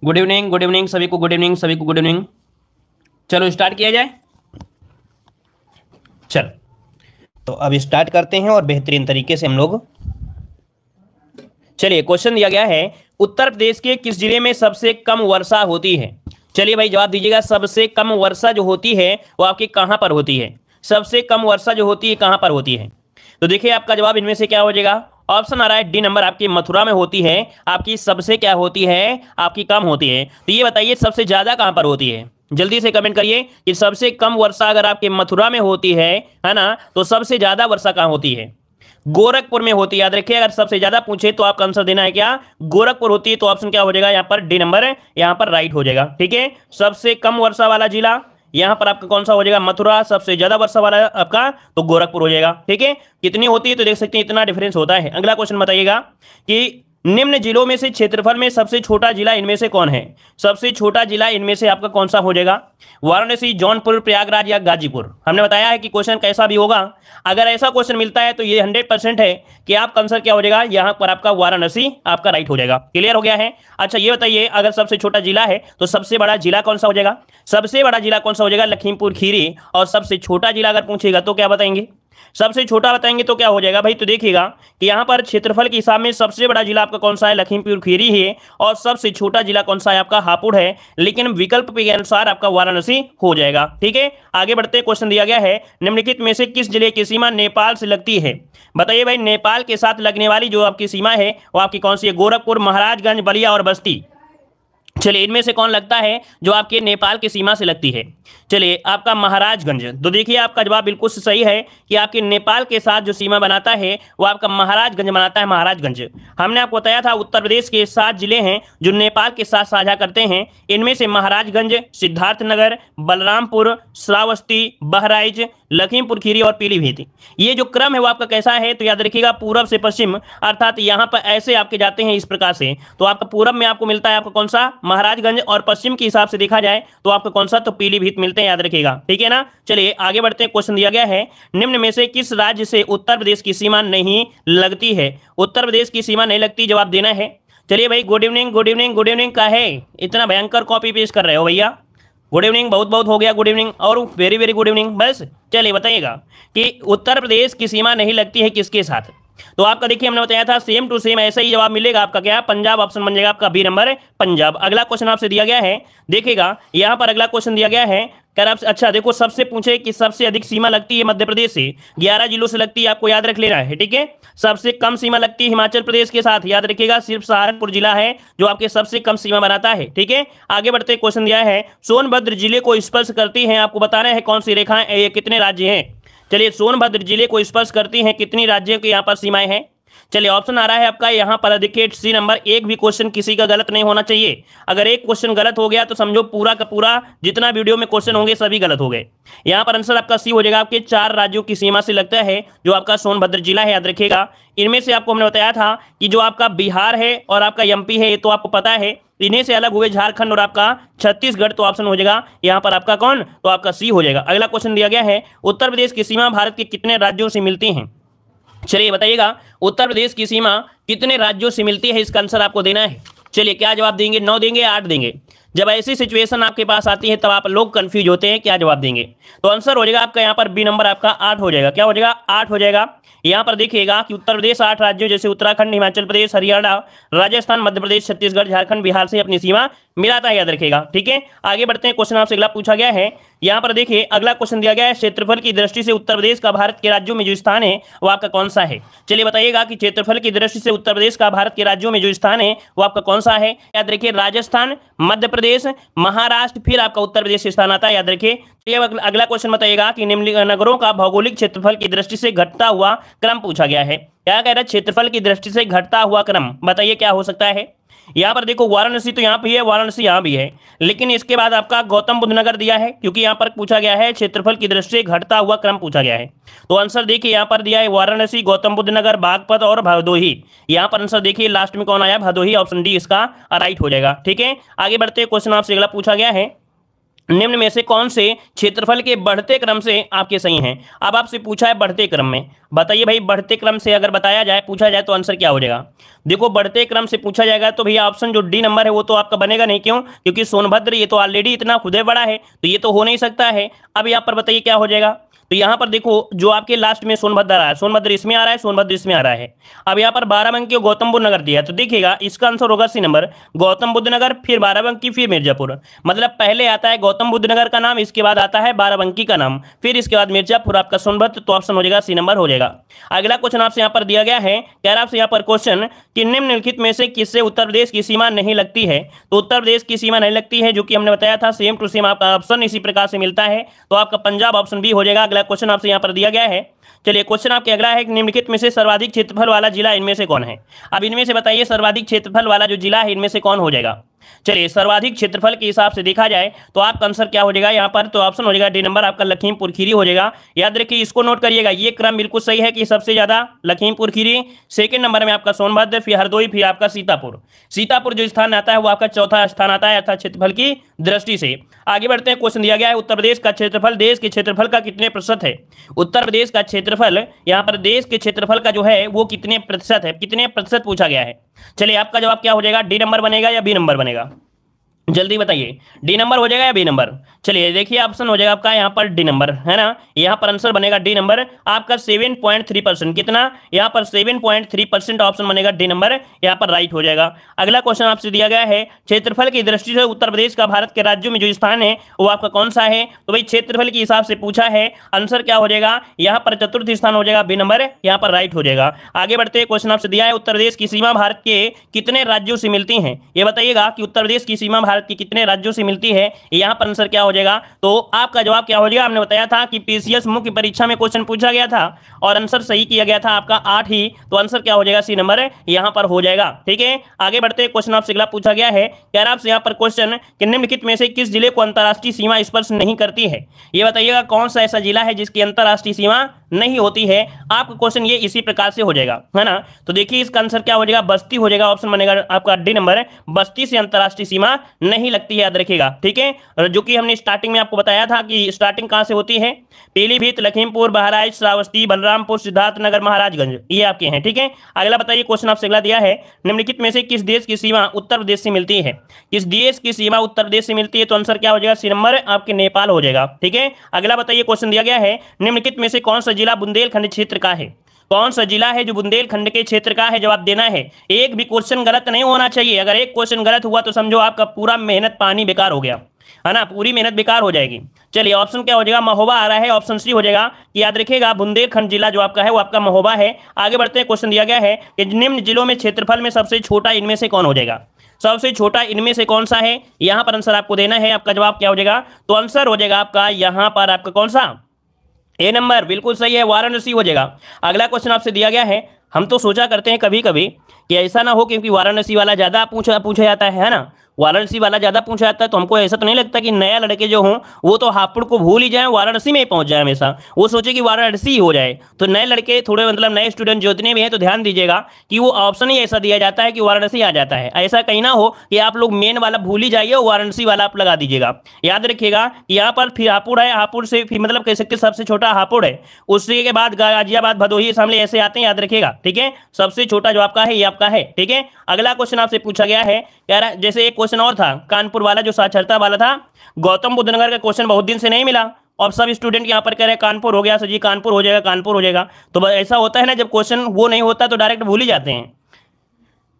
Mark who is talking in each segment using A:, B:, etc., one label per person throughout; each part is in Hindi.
A: गुड इवनिंग, गुड इवनिंग सभी को, गुड इवनिंग सभी को, गुड इवनिंग। चलो स्टार्ट किया जाए। चलो तो अब स्टार्ट करते हैं और बेहतरीन तरीके से हम लोग। चलिए, क्वेश्चन दिया गया है, उत्तर प्रदेश के किस जिले में सबसे कम वर्षा होती है? चलिए भाई जवाब दीजिएगा। सबसे कम वर्षा जो होती है वो आपकी कहां पर होती है? सबसे कम वर्षा जो होती है कहां पर होती है? तो देखिए आपका जवाब इनमें से क्या हो जाएगा। ऑप्शन आ रहा है डी नंबर, आपकी मथुरा में होती है। आपकी सबसे क्या होती है? आपकी कम होती है। तो ये बताइए सबसे ज्यादा कहां पर होती है? जल्दी से कमेंट करिए कि सबसे कम वर्षा अगर आपके मथुरा में होती है ना, तो सबसे ज्यादा वर्षा कहां होती है? गोरखपुर में होती है। याद रखिए, अगर सबसे ज्यादा पूछे तो आपका आंसर देना है क्या? गोरखपुर होती है। तो ऑप्शन क्या हो जाएगा यहाँ पर? डी नंबर यहाँ पर राइट हो जाएगा। ठीक है, सबसे कम वर्षा वाला जिला यहाँ पर आपका कौन सा हो जाएगा? मथुरा। सबसे ज्यादा वर्षा वाला आपका तो गोरखपुर हो जाएगा। ठीक है, कितनी होती है तो देख सकते हैं इतना डिफरेंस होता है। अगला क्वेश्चन बताइएगा कि निम्न जिलों में से क्षेत्रफल में सबसे छोटा जिला इनमें से कौन है? सबसे छोटा जिला इनमें से आपका कौन सा हो जाएगा? वाराणसी, जौनपुर, प्रयागराज या गाजीपुर? हमने बताया है कि क्वेश्चन कैसा भी होगा, अगर ऐसा क्वेश्चन मिलता है तो ये 100% है कि आपका आंसर क्या हो जाएगा? यहाँ पर आपका वाराणसी आपका राइट हो जाएगा। क्लियर हो गया है? अच्छा ये बताइए, अगर सबसे छोटा जिला है तो सबसे बड़ा जिला कौन सा हो जाएगा? सबसे बड़ा जिला कौन सा हो जाएगा? लखीमपुर खीरी। और सबसे छोटा जिला अगर पूछेगा तो क्या बताएंगे? सबसे छोटा बताएंगे तो क्या हो जाएगा भाई? तो देखिएगा कि यहाँ पर क्षेत्रफल के हिसाब में सबसे बड़ा जिला आपका कौन सा है? लखीमपुर खीरी है। और सबसे छोटा जिला कौन सा है? आपका हापुड़ है। लेकिन विकल्प के अनुसार आपका वाराणसी हो जाएगा। ठीक है, आगे बढ़ते। क्वेश्चन दिया गया है, निम्नलिखित में से किस जिले की सीमा नेपाल से लगती है? बताइए भाई, नेपाल के साथ लगने वाली जो आपकी सीमा है वो आपकी कौन सी है? गोरखपुर, महाराजगंज, बलिया और बस्ती? चलिए, इनमें से कौन लगता है जो आपके नेपाल की सीमा से लगती है? चलिए, आपका महाराजगंज। तो देखिए आपका जवाब बिल्कुल सही है कि आपके नेपाल के साथ जो सीमा बनाता है वो आपका महाराजगंज बनाता है। महाराजगंज हमने आपको बताया था उत्तर प्रदेश के 7 जिले हैं जो नेपाल के साथ साझा करते हैं। इनमें से महाराजगंज, सिद्धार्थनगर, बलरामपुर, श्रावस्ती, बहराइच, लखीमपुर खीरी और पीलीभीत, ये जो क्रम है वो आपका कैसा है? तो याद रखिएगा, पूरब से पश्चिम, अर्थात यहाँ पर ऐसे आपके जाते हैं इस प्रकार से। तो आपका पूरब में आपको मिलता है आपका कौन सा? महाराजगंज। और पश्चिम के हिसाब से देखा जाए तो आपका कौन सा? तो पीलीभीत मिलते हैं। याद रखिएगा, ठीक है ना। चलिए आगे बढ़ते हैं। क्वेश्चन दिया गया है, निम्न में से किस राज्य से उत्तर प्रदेश की सीमा नहीं लगती है? उत्तर प्रदेश की सीमा नहीं लगती, जवाब देना है। चलिए भाई, good evening, good evening, good evening का है, इतना भयंकर कॉपी पेस्ट कर रहे हो भैया। गुड इवनिंग बहुत बहुत हो गया, गुड इवनिंग और वेरी वेरी गुड इवनिंग। बस चलिए बताइएगा कि उत्तर प्रदेश की सीमा नहीं लगती है किसके साथ? तो आपका देखिए हमने बताया था सेम टू सेम ऐसा ही जवाब मिलेगा आपका। क्या? पंजाब। ऑप्शन बन जाएगा आपका बी नंबर, पंजाब। अगला क्वेश्चन आपसे दिया गया है, देखिएगा यहां पर अगला क्वेश्चन दिया गया है, कर आप अच्छा देखो, सबसे पूछे कि सबसे अधिक सीमा लगती है मध्य प्रदेश से, 11 जिलों से लगती है, आपको याद रख लेना है। ठीक है, सबसे कम सीमा लगती है हिमाचल प्रदेश के साथ, याद रखिएगा सिर्फ सहारनपुर जिला है जो आपके सबसे कम सीमा बनाता है। ठीक है, आगे बढ़ते। क्वेश्चन दिया है, सोनभद्र जिले को स्पर्श करती है, आपको बताना है कौन सी रेखाएं, ये कितने राज्य हैं? चलिए, सोनभद्र जिले को स्पर्श करती हैं कितनी राज्यों की यहाँ पर सीमाएं हैं? चलिए, ऑप्शन आ रहा है आपका यहाँ पर, देखिए सी नंबर। एक भी क्वेश्चन किसी का गलत नहीं होना चाहिए। अगर एक क्वेश्चन गलत हो गया तो समझो पूरा का पूरा जितना वीडियो में क्वेश्चन होंगे सभी गलत हो गए। यहाँ पर आंसर आपका सी हो जाएगा। आपके 4 राज्यों की सीमा से लगता है जो आपका सोनभद्र जिला है। याद रखिएगा, इनमें से आपको हमने बताया था कि जो आपका बिहार है और आपका एमपी है ये तो आपको पता है, इन्हें से अलग हुए झारखंड और आपका छत्तीसगढ़। तो ऑप्शन हो जाएगा यहाँ पर आपका कौन? तो आपका सी हो जाएगा। अगला क्वेश्चन दिया गया है, उत्तर प्रदेश की सीमा भारत के कितने राज्यों से मिलती हैं? चलिए बताइएगा, उत्तर प्रदेश की सीमा कितने राज्यों से मिलती है, इसका आंसर आपको देना है। चलिए, क्या जवाब देंगे? 9 देंगे, 8 देंगे? जब ऐसी सिचुएशन आपके पास आती है तब आप लोग कंफ्यूज होते हैं क्या जवाब देंगे। तो आंसर हो जाएगा आपका यहाँ पर बी नंबर, आपका 8 हो जाएगा। क्या हो जाएगा? 8 हो जाएगा। यहाँ पर देखिएगा कि उत्तर प्रदेश 8 राज्यों जैसे उत्तराखंड, हिमाचल प्रदेश, हरियाणा, राजस्थान, मध्य प्रदेश, छत्तीसगढ़, झारखंड, बिहार से अपनी सीमा मिलाता है। याद रखिएगा, ठीक है। आगे बढ़ते हैं। क्वेश्चन आपसे अगला पूछा गया है, यहाँ पर देखिए अगला क्वेश्चन दिया गया है, क्षेत्रफल की दृष्टि से उत्तर प्रदेश का भारत के राज्यों में जो स्थान है वो आपका कौन सा है? चलिए बताइएगा कि क्षेत्रफल की दृष्टि से उत्तर प्रदेश का भारत के राज्यों में जो स्थान है वो आपका कौन सा है? याद रखिए, राजस्थान, मध्य प्रदेश, महाराष्ट्र, फिर आपका उत्तर प्रदेश से स्थान आता है। याद रखिए। अगला क्वेश्चन बताइएगा कि निम्नलिखित नगरों का भौगोलिक क्षेत्रफल की दृष्टि से घटता हुआ क्रम पूछा गया है। क्या कह रहा है? क्षेत्रफल की दृष्टि से घटता हुआ क्रम, बताइए क्या हो सकता है? यहाँ पर देखो वाराणसी तो यहाँ भी है, वाराणसी यहाँ भी है, लेकिन इसके बाद आपका गौतम बुद्ध नगर दिया है, क्योंकि यहाँ पर पूछा गया है क्षेत्रफल की दृष्टि से घटता हुआ क्रम पूछा गया है। तो आंसर देखिए यहाँ पर दिया है वाराणसी, गौतम बुद्ध नगर, बागपत और भदोही। यहाँ पर आंसर देखिए लास्ट में कौन आया? भदोही। ऑप्शन डी इसका राइट हो जाएगा। ठीक है, आगे बढ़ते। क्वेश्चन आपसे अगला पूछा गया है, निम्न में से कौन से क्षेत्रफल के बढ़ते क्रम से आपके सही हैं? अब आपसे पूछा है बढ़ते क्रम में, बताइए भाई, बढ़ते क्रम से अगर बताया जाए, पूछा जाए तो आंसर क्या हो जाएगा? देखो, बढ़ते क्रम से पूछा जाएगा तो भैया ऑप्शन जो डी नंबर है वो तो आपका बनेगा नहीं। क्यों? क्योंकि सोनभद्र ये तो ऑलरेडी इतना खुदे बड़ा है, तो ये तो हो नहीं सकता है। अब यहाँ पर बताइए क्या हो जाएगा? तो यहाँ पर देखो, जो आपके लास्ट में सोनभद्र आ रहा है, सोनभद्र इसमें आ रहा है, सोनभद्र इसमें आ रहा है। अब यहाँ पर बाराबंकी और गौतम बुद्ध नगर दिया है, तो देखिएगा इसका आंसर होगा सी नंबर, गौतम बुद्ध नगर, फिर बाराबंकी, फिर मिर्जापुर। मतलब पहले आता है गौतम बुद्ध नगर का नाम, इसके बाद आता है बाराबंकी का नाम, फिर इसके बाद मिर्जापुर, आपका सोनभद्र। तो ऑप्शन हो जाएगा सी नंबर हो जाएगा। अगला क्वेश्चन आपसे यहाँ पर दिया गया है, कह रहा आपसे यहाँ पर क्वेश्चन कि निम्नलिखित में से किससे उत्तर प्रदेश की सीमा नहीं लगती है? तो उत्तर प्रदेश की सीमा नहीं लगती है, जो कि हमने बताया था, सेम टू सेम आपका ऑप्शन इसी प्रकार से मिलता है, तो आपका पंजाब ऑप्शन बी हो जाएगा। अगला क्वेश्चन आपसे यहाँ पर दिया गया है, चलिए क्वेश्चन आपके अगला है, निम्नलिखित में से सर्वाधिक क्षेत्रफल वाला जिला इनमें से कौन है? अब इनमें से बताइए सर्वाधिक क्षेत्रफल वाला जो जिला है इनमें से कौन हो जाएगा? चलिए, सर्वाधिक क्षेत्रफल के हिसाब से देखा जाए तो आपका आंसर क्या हो जाएगा यहाँ पर? तो ऑप्शन हो जाएगा डी नंबर, आपका लखीमपुर खीरी हो जाएगा। याद रखिए, इसको नोट करिएगा, ये क्रम बिल्कुल सही है कि सबसे ज्यादा लखीमपुर खीरी, सेकंड नंबर में आपका सोनभद्र, फिर हरदोई, फिर आपका सीतापुर। सीतापुर जो स्थान आता है वो आपका चौथा स्थान आता है अर्थात क्षेत्रफल की दृष्टि से। आगे बढ़ते हैं, क्वेश्चन दिया गया है, उत्तर प्रदेश का क्षेत्रफल देश के क्षेत्रफल का कितने प्रतिशत है? उत्तर प्रदेश का क्षेत्रफल यहाँ पर देश के क्षेत्रफल का जो है वो कितने प्रतिशत है, कितने प्रतिशत पूछा गया है। चलिए, आपका जवाब क्या हो जाएगा? डी नंबर बनेगा या बी नंबर बनेगा? जल्दी बताइए, डी नंबर हो जाएगा या बी नंबर? चलिए देखिए, ऑप्शन हो जाएगा आपका यहाँ पर डी नंबर, है ना। यहाँ पर आंसर बनेगा डी नंबर, आपका 7.3%। कितना? यहाँ पर 7.3% ऑप्शन बनेगा डी नंबर, यहाँ पर राइट हो जाएगा। अगला क्वेश्चन आपसे दिया गया है, क्षेत्रफल की दृष्टि से उत्तर प्रदेश का भारत के राज्यों में जो स्थान है वो आपका कौन सा है? तो भाई क्षेत्रफल के हिसाब से पूछा है, आंसर क्या हो जाएगा? यहाँ पर चतुर्थ स्थान हो जाएगा, बी नंबर, यहाँ पर राइट हो जाएगा। आगे बढ़ते, क्वेश्चन आपसे दिया है, उत्तर प्रदेश की सीमा भारत के कितने राज्यों से मिलती है? ये बताइएगा कि उत्तर प्रदेश की सीमा भारत की कितने राज्यों से मिलती है, यहाँ पर आंसर क्या हो जाएगा? तो आपका जवाब क्या हो जाएगा? हमने बताया था कि पीसीएस मुख्य परीक्षा में क्वेश्चन पूछा गया था और आंसर सही किया गया था आपका 8 ही, तो आंसर क्या हो जाएगा? सी नंबर यहाँ पर हो जाएगा। ठीक है, आगे बढ़ते, क्वेश्चन आपसे अगला पूछा गया है, कह रहा आपसे यहाँ पर क्वेश्चन कि निम्नलिखित में से किस जिले को अंतरराष्ट्रीय सीमा स्पर्श नहीं करती है? ये बताइएगा कौन सा ऐसा जिला है जिसकी अंतरराष्ट्रीय सीमा नहीं होती है। आपका क्वेश्चन ये इसी प्रकार से हो जाएगा, है ना। तो देखिए इसका आंसर क्या हो जाएगा? बस्ती हो जाएगा, ऑप्शन बनेगा आपका डी नंबर, बस्ती से अंतरराष्ट्रीय सीमा नहीं लगती है, याद रखिएगा। ठीक है, जो कि हमने स्टार्टिंग में आपको बताया था कि स्टार्टिंग कहां से होती है, पीलीभीत, लखीमपुर, बहराइच, श्रावस्ती, बलरामपुर, सिद्धार्थनगर, महाराजगंज, ये आपके हैं। ठीक है, अगला बताइए, क्वेश्चन आपसे अगला दिया है, निम्नलिखित में से किस देश की सीमा उत्तर प्रदेश से मिलती है? किस देश की सीमा उत्तर प्रदेश से मिलती है? तो आंसर क्या हो जाएगा? सी नंबर, आपके नेपाल हो जाएगा। ठीक है, अगला बताइए, क्वेश्चन दिया गया है, निम्नलिखित में से कौन सा जिला बुंदेलखंड क्षेत्र का है? कौन सा जिला है जो बुंदेलखंड के क्षेत्र का है? जवाब देना है, एक भी क्वेश्चन गलत नहीं होना चाहिए। अगर एक क्वेश्चन गलत हुआ तो समझो आपका पूरा मेहनत पानी बेकार हो गया, है ना, पूरी मेहनत बेकार हो जाएगी। चलिए, ऑप्शन क्या हो जाएगा? महोबा आ रहा है, ऑप्शन सी हो जाएगा कि याद रखिएगा बुंदेलखंड जिला जो आपका है वो आपका महोबा है। आगे बढ़ते हैं, क्वेश्चन दिया गया है कि निम्न जिलों में क्षेत्रफल में सबसे छोटा इनमें से कौन हो जाएगा? सबसे छोटा इनमें से कौन सा है? यहां पर आंसर आपको देना है, आपका जवाब क्या हो जाएगा? तो आंसर हो जाएगा आपका यहां पर आपका कौन सा? ए नंबर, बिल्कुल सही है, वाराणसी हो जाएगा। अगला क्वेश्चन आपसे दिया गया है, हम तो सोचा करते हैं कभी कभी कि ऐसा ना हो क्योंकि वाराणसी वाला ज्यादा पूछा जाता है ना, वाराणसी वाला ज्यादा पूछा जाता है, तो हमको ऐसा तो नहीं लगता कि नया लड़के जो हों वो तो हापुड़ को भूल ही जाए, वाराणसी में ही पहुंच जाए, हमेशा वो सोचे कि वाराणसी ही हो जाए। तो नए लड़के थोड़े मतलब नए स्टूडेंट जितने भी हैं तो ध्यान दीजिएगा कि वो ऑप्शन ही ऐसा दिया जाता है कि वाराणसी आ जाता है। ऐसा कहीं ना हो कि आप लोग मेन वाला भूल ही जाइए, वाराणसी वाला आप लगा दीजिएगा। याद रखिएगा यहाँ पर फिर हापुड़ है, हापुड़ से फिर मतलब कह सकते सबसे छोटा हापुड़ है, उसी के बाद गाजियाबाद, भदोही, शामली ऐसे आते हैं, याद रखिएगा। ठीक है, सबसे छोटा जो आपका है ये आपका है। ठीक है, अगला क्वेश्चन आपसे पूछा गया है, कह रहा जैसे एक क्वेश्चन और था कानपुर वाला जो साक्षरता वाला था, गौतम बुद्ध नगर का क्वेश्चन बहुत दिन से नहीं मिला और सब स्टूडेंट यहाँ पर कह रहे हैं कानपुर हो गया सर जी, कानपुर हो जाएगा, कानपुर हो जाएगा। तो ऐसा होता है ना, जब क्वेश्चन वो नहीं होता तो डायरेक्ट भूल ही जाते हैं।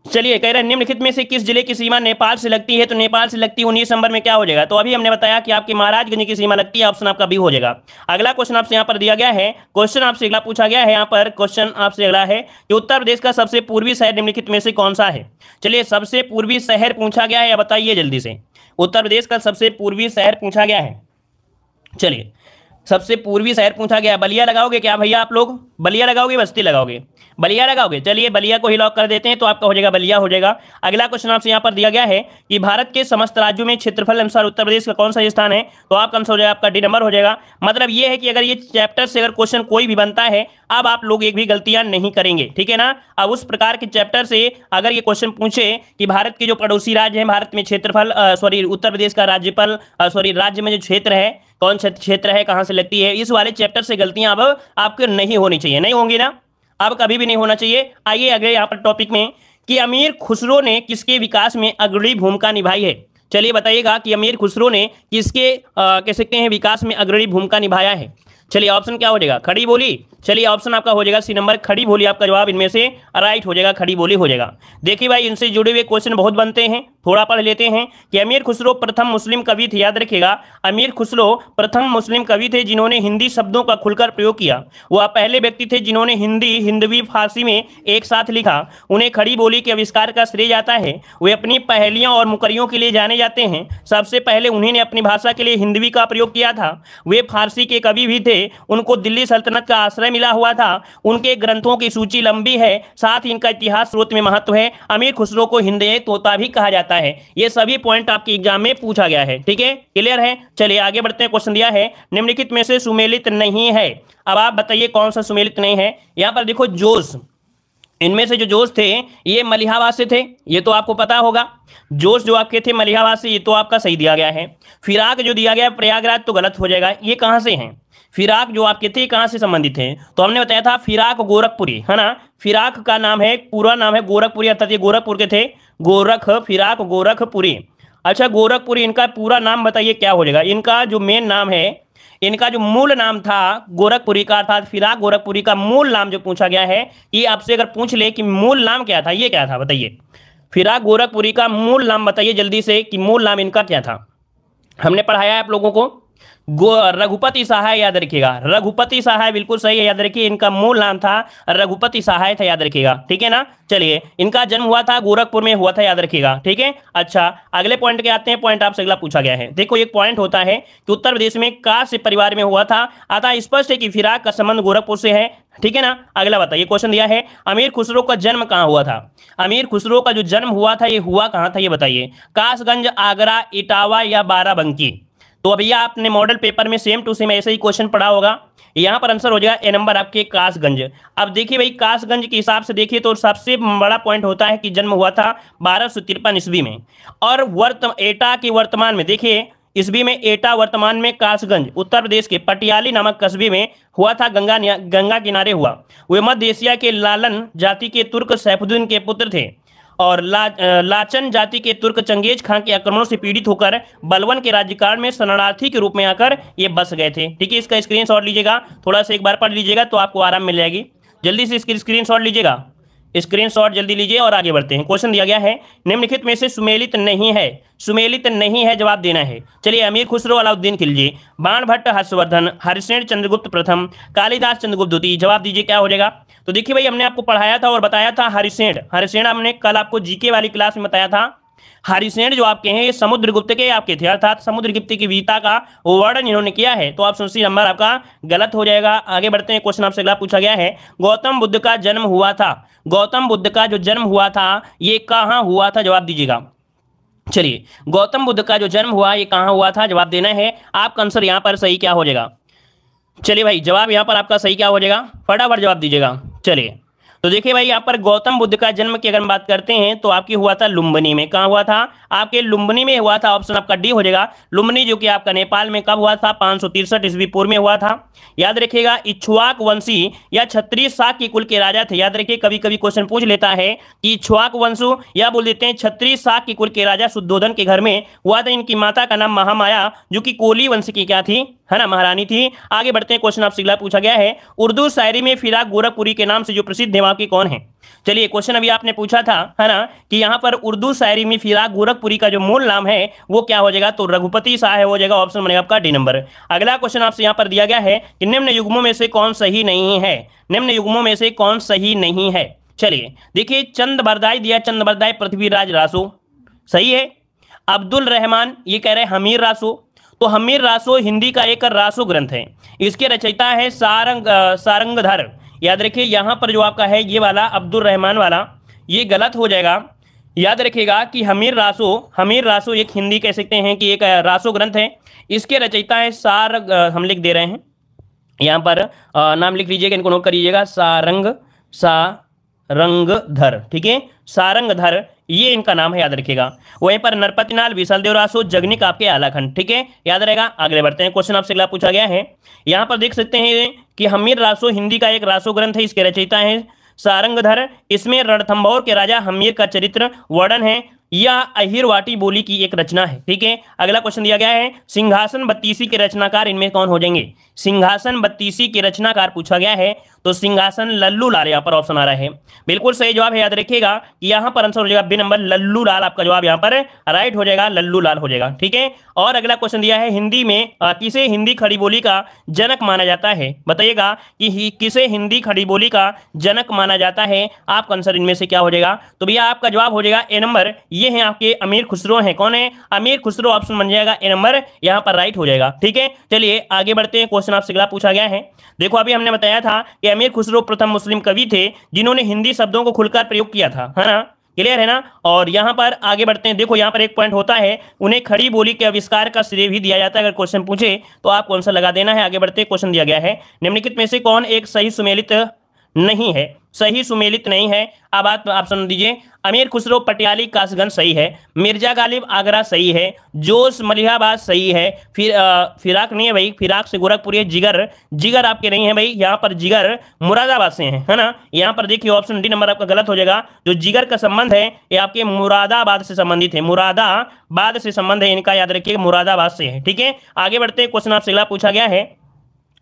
A: चलिए, कह रहे हैं निम्नलिखित में से किस जिले की सीमा नेपाल से लगती है? तो नेपाल से लगती है 19 नंबर में क्या हो जाएगा? तो अभी हमने बताया कि आपके महाराजगंज की सीमा लगती है, ऑप्शन आपका बी हो जाएगा। अगला क्वेश्चन आपसे यहाँ पर दिया गया है, क्वेश्चन आपसे अगला पूछा गया है, यहाँ पर क्वेश्चन आपसे अगला है कि उत्तर प्रदेश का सबसे पूर्वी शहर निम्नलिखित में से कौन सा है? चलिए, सबसे पूर्वी शहर पूछा गया है, बताइए जल्दी से, उत्तर प्रदेश का सबसे पूर्वी शहर पूछा गया है। चलिए, सबसे पूर्वी शहर पूछा गया, बलिया लगाओगे क्या भैया आप लोग? बलिया लगाओगे, बस्ती लगाओगे? बलिया लगाओगे। चलिए, बलिया को ही लॉक कर देते हैं, तो आपका हो जाएगा बलिया हो जाएगा। अगला क्वेश्चन आपसे यहाँ पर दिया गया है कि भारत के समस्त राज्यों में क्षेत्रफल अनुसार उत्तर प्रदेश का कौन सा स्थान है? तो आपका आंसर हो जाएगा आपका डी नंबर हो जाएगा। मतलब ये है कि अगर ये चैप्टर से अगर क्वेश्चन कोई भी बनता है, अब आप लोग एक भी गलतियां नहीं करेंगे, ठीक है ना। अब उस प्रकार के चैप्टर से अगर ये क्वेश्चन पूछे कि भारत के जो पड़ोसी राज्य हैं, भारत में क्षेत्रफल उत्तर प्रदेश का राज्यपाल राज्य में जो क्षेत्र है, कौन क्षेत्र है, कहां से लगती है, इस वाले चैप्टर से गलतियां अब आपके नहीं होनी चाहिए। चाहिए, नहीं होंगी ना, अब कभी भी नहीं होना चाहिए। आइए अगले यहाँ पर टॉपिक में कि अमीर खुसरो ने किसके विकास में अग्रणी भूमिका निभाई है। चलिए बताइएगा कि अमीर खुसरो ने किसके कह सकते हैं विकास में अग्रणी भूमिका निभाया है। चलिए ऑप्शन क्या हो जाएगा, खड़ी बोली। चलिए ऑप्शन आपका हो जाएगा सी नंबर, खड़ी बोली आपका जवाब इनमें से राइट हो जाएगा, खड़ी बोली हो जाएगा। देखिए भाई इनसे जुड़े हुए क्वेश्चन बहुत बनते हैं, थोड़ा पढ़ लेते हैं कि अमीर खुसरो प्रथम मुस्लिम कवि थे, याद रखिएगा अमीर खुसरो प्रथम मुस्लिम कवि थे जिन्होंने हिंदी शब्दों का खुलकर प्रयोग किया। वह पहले व्यक्ति थे जिन्होंने हिंदी, हिंदवी, फारसी में एक साथ लिखा। उन्हें खड़ी बोली के आविष्कार का श्रेय जाता है। वे अपनी पहेलियों और मुकरियों के लिए जाने जाते हैं। सबसे पहले उन्होंने अपनी भाषा के लिए हिंदवी का प्रयोग किया था। वे फारसी के कवि भी थे। उनको दिल्ली सल्तनत का आश्रय मिला हुआ था। उनके ग्रंथों की सूची लंबी है, साथ ही इनका इतिहास स्रोत में महत्व है। अमीर खुसरो को हिंदे तोता भी कहा जाता है। ये सभी पॉइंट आपके एग्जाम में पूछा गया है, ठीक है, क्लियर है। चलिए आगे बढ़ते हैं। क्वेश्चन दिया है निम्नलिखित में से सुमेलित नहीं है। अब आप बताइए कौन सा सुमेलित नहीं है। यहां पर देखो जोश, इनमें से जो जोश थे ये मलिहाबाद से थे, ये तो आपको पता होगा। जोश जो आपके थे मलिहाबाद से, ये तो आपका सही दिया गया है। फिराक जो दिया गया है प्रयागराज, तो गलत हो जाएगा। ये कहां से हैं फिराक जो आपके थे, कहां से संबंधित हैं, तो हमने बताया था फिराक गोरखपुरी है ना। फिराक का नाम है, पूरा नाम है गोरखपुरी, अर्थात ये गोरखपुर के थे। गोरख, फिराक गोरखपुरी। अच्छा गोरखपुरी, इनका पूरा नाम बताइए क्या हो जाएगा। इनका जो मेन नाम है, इनका जो मूल नाम था गोरखपुरी का, अर्थात फिराक गोरखपुरी का मूल नाम जो पूछा गया है, ये आपसे अगर पूछ ले कि मूल नाम क्या था, ये क्या था बताइए। फिराक गोरखपुरी का मूल नाम बताइए जल्दी से कि मूल नाम इनका क्या था। हमने पढ़ाया है आप लोगों को, रघुपति सहाय, याद रखिएगा रघुपति सहाय, बिल्कुल सही है, याद रखिए इनका मूल नाम था रघुपति सहाय था, याद रखिएगा, ठीक है ना। चलिए इनका जन्म हुआ था गोरखपुर में हुआ था, याद रखिएगा, ठीक है। अच्छा अगले पॉइंट के आते हैं। पॉइंट आपसे अगला पूछा गया है। देखो एक पॉइंट होता है कि उत्तर प्रदेश में कास्य परिवार में हुआ था, अतः स्पष्ट है कि फिराक का संबंध गोरखपुर से है, ठीक है ना। अगला बताइए, क्वेश्चन दिया है अमीर खुसरो का जन्म कहां हुआ था। अमीर खुसरो का जो जन्म हुआ था ये हुआ कहां था, ये बताइए। कासगंज, आगरा, इटावा या बाराबंकी। तो भैया आपने मॉडल पेपर में सेम टू सेम ऐसे ही क्वेश्चन पढ़ा होगा। यहाँ पर आंसर हो जाएगा ए नंबर आपके कासगंज। अब देखिए भाई कासगंज के हिसाब से देखिए तो सबसे बड़ा पॉइंट होता है कि जन्म हुआ था 1253 ईस्वी में। और एटा के वर्तमान में देखिए ईस्वी में एटा, वर्तमान में कासगंज उत्तर प्रदेश के पटियाली नामक कस्बे में हुआ था, गंगा किनारे हुआ। वे मध्य एशिया के लालन जाति के तुर्क सैफुद्दीन के पुत्र थे और लाचन जाति के तुर्क चंगेज खां के आक्रमणों से पीड़ित होकर बलवन के राज्यकाल में शरणार्थी के रूप में आकर ये बस गए थे, ठीक है। इसका स्क्रीनशॉट लीजिएगा, थोड़ा सा एक बार पढ़ लीजिएगा तो आपको आराम मिल जाएगी। जल्दी से इसकी स्क्रीनशॉट लीजिएगा, स्क्रीनशॉट जल्दी लीजिए और आगे बढ़ते हैं। क्वेश्चन दिया गया है निम्नलिखित में से सुमेलित नहीं है। सुमेलित नहीं है जवाब देना है। चलिए अमीर खुसरो, अलाउद्दीन खिलजी, बाणभट्ट, हर्षवर्धन, हरिसेन चंद्रगुप्त प्रथम, कालिदास चंद्रगुप्त द्वितीय। जवाब दीजिए क्या हो जाएगा। तो देखिए भाई हमने आपको पढ़ाया था और बताया था हरिसेन हमने कल आपको जीके वाली क्लास में बताया था। हरिसेन जो आपके हैं ये समुद्रगुप्त के आपके थे, अर्थात समुद्रगुप्त की वीरता का वर्णन इन्होंने किया है। तो ऑप्शन सी नंबर आपका गलत हो जाएगा। आगे बढ़ते हैं। क्वेश्चन आपसे अगला पूछा गया है गौतम बुद्ध का जन्म हुआ था। गौतम बुद्ध का जो जन्म हुआ था ये कहाँ हुआ था, जवाब दीजिएगा। चलिए गौतम बुद्ध का जो जन्म हुआ ये कहाँ हुआ था, जवाब देना है। आपका आंसर यहाँ पर सही क्या हो जाएगा। चलिए भाई जवाब यहाँ पर आपका सही क्या हो जाएगा, फटाफट जवाब दीजिएगा। चलिए तो देखिए भाई यहाँ पर गौतम बुद्ध का जन्म की अगर हम बात करते हैं तो आपकी हुआ था लुम्बिनी में। कहाँ हुआ था, आपके लुम्बिनी में हुआ था। ऑप्शन आपका डी हो जाएगा लुम्बिनी, जो कि आपका नेपाल में कब हुआ था, 563 ईस्वी पूर्व में हुआ था। याद रखिएगा इक्ष्वाक वंशी या क्षत्रिय शाक के कुल के राजा थे। याद रखिए कभी कभी क्वेश्चन पूछ लेता है कि इक्ष्वाक वंशु या बोल देते हैं क्षत्रिय शाक के कुल के राजा शुद्धोधन के घर में हुआ था। इनकी माता का नाम महामाया, जो कि कोली वंश की क्या थी, है ना, महारानी थी। आगे बढ़ते हैं। क्वेश्चन आपसे अगला पूछा गया है उर्दू शायरी में फिराक गोरखपुरी के नाम से जो प्रसिद्ध है वहां के कौन है। चलिए क्वेश्चन अभी आपने पूछा था, है ना, कि यहाँ पर उर्दू शायरी में फिराक गोरखपुरी का जो मूल नाम है वो क्या हो जाएगा, तो रघुपति सहाय हो जाएगा। ऑप्शन बनेगा आपका डी नंबर। अगला क्वेश्चन आपसे यहाँ पर दिया गया है कि निम्न युग्मों में से कौन सही नहीं है। निम्न युग्मों में से कौन सही नहीं है। चलिए देखिए चंद बरदाई दिया, चंद बरदाई पृथ्वीराज रासो सही है। अब्दुल रहमान ये कह रहे हैं हमीर रासो। तो हमीर रासो हिंदी का एक रासो ग्रंथ है, इसके रचयिता है सारंगधर। याद रखिए यहाँ पर जो आपका है ये वाला अब्दुल रहमान वाला ये गलत हो जाएगा। याद रखिएगा कि हमीर रासो एक हिंदी कह सकते हैं कि एक रासो ग्रंथ है, इसके रचयिता है हम लिख दे रहे हैं यहाँ पर नाम लिख लीजिएगा, इनको नोट करिएगा, सारंगधर, ठीक है, सारंगधर ये इनका नाम है, याद रखिएगा। वहीं पर नरपतिनाल, विशालदेव रासो, जगनिक आपके आलाखंड, ठीक है, याद रहेगा। आगे बढ़ते हैं, क्वेश्चन आपसे अगला पूछा गया है। यहाँ पर देख सकते हैं कि हम्मीर रासो हिंदी का एक रासो ग्रंथ है, इसके रचयिता है सारंगधर। इसमें रणथंभौर के राजा हम्मीर का चरित्र वर्णन है। यह अहिरवाटी बोली की एक रचना है, ठीक है। अगला क्वेश्चन दिया गया है, सिंहासन बत्तीसी के रचनाकार इनमें कौन हो जाएंगे? सिंहासन बत्तीसी के रचनाकार पूछा गया है, तो सिंहासन लल्लू लाल यहाँ पर ऑप्शन आ रहा है। बिल्कुल सही जवाब है, याद रखिएगा कि यहाँ पर आंसर हो जाएगा बी नंबर, लल्लू लाल आपका जवाब यहाँ पर राइट हो जाएगा, लल्लू लाल हो जाएगा, ठीक है। और अगला क्वेश्चन दिया है, हिंदी में किसे हिंदी खड़ी बोली का जनक माना जाता है? बताइएगा कि किसे हिंदी खड़ी बोली का जनक माना जाता है। आपका आंसर इनमें से क्या हो जाएगा? तो भैया आपका जवाब हो जाएगा ए नंबर, ये हैं आपके अमीर खुसरो हैं। कौन है? अमीर खुसरो, ऑप्शन बन जाएगा ए नंबर, यहाँ पर राइट हो जाएगा, ठीक है। चलिए आगे बढ़ते हैं, क्वेश्चन आपसे अगला पूछा गया है। देखो अभी हमने बताया था कि अमीर खुसरो प्रथम मुस्लिम कवि थे जिन्होंने हिंदी शब्दों को खुलकर प्रयोग किया था, है ना, क्लियर है ना। और यहाँ पर आगे बढ़ते हैं, देखो यहाँ पर एक पॉइंट होता है, उन्हें खड़ी बोली के आविष्कार का श्रेय भी दिया जाता है। अगर क्वेश्चन पूछे तो आपको आंसर लगा देना है। आगे बढ़ते हैं, क्वेश्चन दिया गया है, निम्नलिखित में से कौन एक सही सुमेलित नहीं है? सही सुमेलित नहीं है। अब आप सुन दीजिए, अमीर खुसरो पटियाली कासगंज सही है, मिर्जा गालिब आगरा सही है, जोश मलिहाबाद सही है, फिर फिराक नहीं है भाई, फिराक से गोरखपुर है, जिगर, जिगर आपके नहीं है भाई, यहाँ पर जिगर मुरादाबाद से है ना। यहाँ पर देखिए ऑप्शन डी नंबर आपका गलत हो जाएगा। जो जिगर का संबंध है ये आपके मुरादाबाद से संबंधित है, मुरादाबाद से संबंध है इनका, याद रखिए मुरादाबाद से है, ठीक है। आगे बढ़ते हैं, क्वेश्चन आपसे अगला पूछा गया है।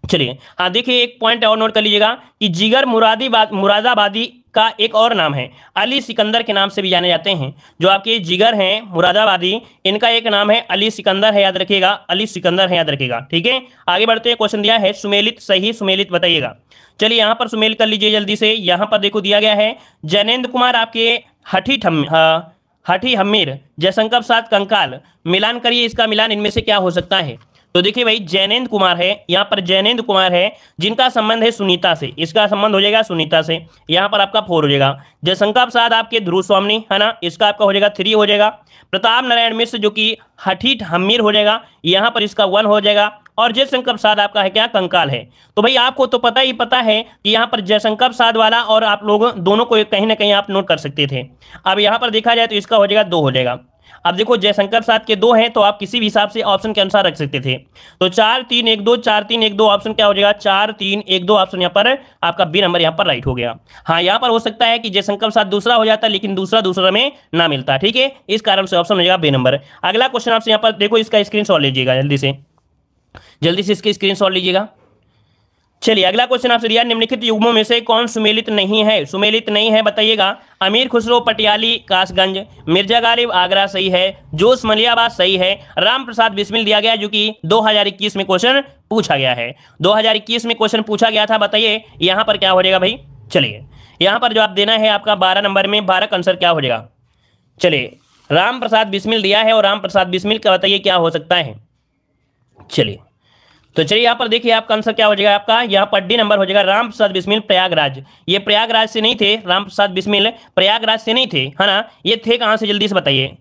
A: चलिए हाँ देखिए, एक पॉइंट और नोट कर लीजिएगा कि जिगर मुरादाबादी का एक और नाम है, अली सिकंदर के नाम से भी जाने जाते हैं। जो आपके जिगर हैं मुरादाबादी, इनका एक नाम है अली सिकंदर है, याद रखिएगा, अली सिकंदर है, याद रखिएगा, ठीक है। आगे बढ़ते हैं, क्वेश्चन दिया है सुमेलित, सही सुमेलित बताइएगा। चलिए यहाँ पर सुमेल कर लीजिए जल्दी से। यहाँ पर देखो दिया गया है, जैनेन्द्र कुमार आपके हठी हम्मीर, जयशंकर प्रसाद कंकाल, मिलान करिए, इसका मिलान इनमें से क्या हो सकता है? तो देखिए भाई जैनेन्द्र कुमार है, यहाँ पर जैनेन्द्र कुमार है जिनका संबंध है सुनीता से, इसका संबंध हो जाएगा सुनीता से, यहाँ पर आपका 4 हो जाएगा। जयशंकर प्रसाद आपके ध्रुव स्वामी है ना, इसका आपका हो जाएगा 3 हो जाएगा। प्रताप नारायण मिश्र जो कि हठीठ हम्मीर हो जाएगा, यहाँ पर इसका 1 हो जाएगा। और जयशंकर प्रसाद आपका है क्या? कंकाल है। तो भाई आपको तो पता है कि यहाँ पर जयशंकर प्रसाद वाला और आप लोग दोनों को कहीं ना कहीं आप नोट कर सकते थे। अब यहाँ पर देखा जाए तो इसका हो जाएगा 2 हो जाएगा। अब देखो जयशंकर प्रसाद के 2 हैं, तो आप किसी भी हिसाब से ऑप्शन के अनुसार रख सकते थे। तो 4 3 1 2, 4 3 1 2 ऑप्शन क्या हो जाएगा? 4 3 1 2 ऑप्शन यहाँ पर आपका बी नंबर यहाँ पर राइट हो गया। हाँ यहाँ पर हो सकता है कि जयशंकर प्रसाद दूसरा हो जाता, लेकिन दूसरा में ना मिलता, ठीक है, इस कारण से ऑप्शन हो जाएगा बी नंबर। अगला क्वेश्चन आपसे यहाँ पर देखो, इसका स्क्रीनशॉट लीजिएगा जल्दी से इसके स्क्रीनशॉट लीजिएगा। चलिए अगला क्वेश्चन आपसे दिया, निम्नलिखित युग्मों में से कौन सुमेलित नहीं है? सुमेलित नहीं है बताइएगा। अमीर खुसरो पटियाली कासगंज, मिर्जा गालिब आगरा सही है, जोश मलियाबाद सही है, राम प्रसाद बिस्मिल दिया गया जो कि 2021 में क्वेश्चन पूछा गया है। 2021 में क्वेश्चन पूछा गया था, बताइए यहाँ पर क्या हो जाएगा भाई? चलिए यहाँ पर जो आप देना है आपका 12 नंबर में 12 का आंसर क्या हो जाएगा? चलिए राम प्रसाद बिस्मिल दिया है, और राम प्रसाद बिस्मिल का बताइए क्या हो सकता है? चलिए तो चलिए यहाँ पर देखिए आपका आंसर क्या हो जाएगा, आपका यहाँ पर डी नंबर हो जाएगा, राम प्रसाद बिस्मिल प्रयागराज। ये प्रयागराज से नहीं थे, राम प्रसाद बिस्मिल प्रयागराज से नहीं थे, है ना। ये थे कहाँ से जल्दी से बताइए?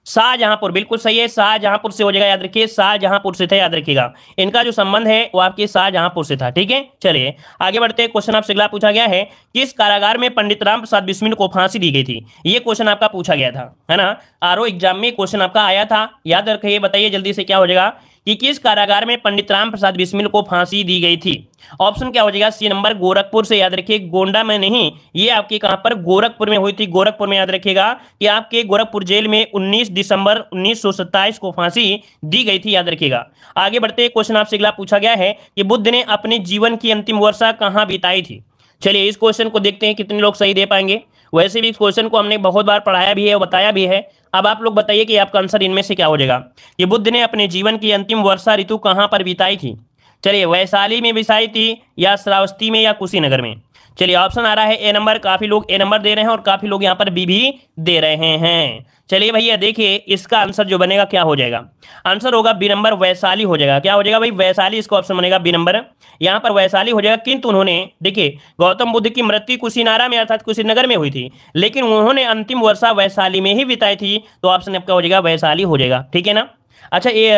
A: शाहजहांपुर, बिल्कुल सही है, शाहजहांपुर से हो जाएगा, याद रखिए शाहजहांपुर से थे, याद रखिएगा। इनका जो संबंध है वो आपके शाहजहांपुर से था, ठीक है। चलिए आगे बढ़ते हैं, क्वेश्चन आपसे अगला पूछा गया है, किस कारागार में पंडित राम प्रसाद बिस्मिल को फांसी दी गई थी? ये क्वेश्चन आपका पूछा गया था, है ना, आरओ एग्जाम में क्वेश्चन आपका आया था, याद रखिए। बताइए जल्दी से क्या हो जाएगा कि किस कारागार में पंडित राम प्रसाद बिस्मिल को फांसी दी गई थी? ऑप्शन क्या हो जाएगा? सी नंबर, गोरखपुर से, याद रखिए, गोंडा में नहीं, ये आपके कहां पर? गोरखपुर में हुई थी, गोरखपुर में, याद रखिएगा कि आपके गोरखपुर जेल में 19 दिसंबर 1927 को फांसी दी गई थी, याद रखिएगा। आगे बढ़ते क्वेश्चन आपसे अगला पूछा गया है कि बुद्ध ने अपने जीवन की अंतिम वर्षा कहां बिताई थी? चलिए इस क्वेश्चन को देखते हैं कितने लोग सही दे पाएंगे। वैसे भी इस क्वेश्चन को हमने बहुत बार पढ़ाया भी है और बताया भी है। अब आप लोग बताइए कि आपका आंसर इनमें से क्या हो जाएगा। ये बुद्ध ने अपने जीवन की अंतिम वर्षा ऋतु कहां पर बिताई थी? चलिए वैशाली में बिताई थी, या श्रावस्ती में, या कुशीनगर में? चलिए ऑप्शन आ रहा है ए नंबर, काफी लोग ए नंबर दे रहे हैं और काफी लोग यहाँ पर बी भी दे रहे हैं। चलिए भैया देखिए इसका आंसर जो बनेगा क्या हो जाएगा? आंसर होगा बी नंबर, वैशाली हो जाएगा। क्या हो जाएगा भाई? वैशाली, इसका ऑप्शन बनेगा बी नंबर, यहाँ पर वैशाली हो जाएगा। किंतु उन्होंने देखिए गौतम बुद्ध की मृत्यु कुशीनारा में अर्थात कुशीनगर में हुई थी, लेकिन उन्होंने अंतिम वर्षा वैशाली में ही बिताई थी, तो ऑप्शन आपका हो जाएगा वैशाली हो जाएगा, ठीक है ना। अच्छा ये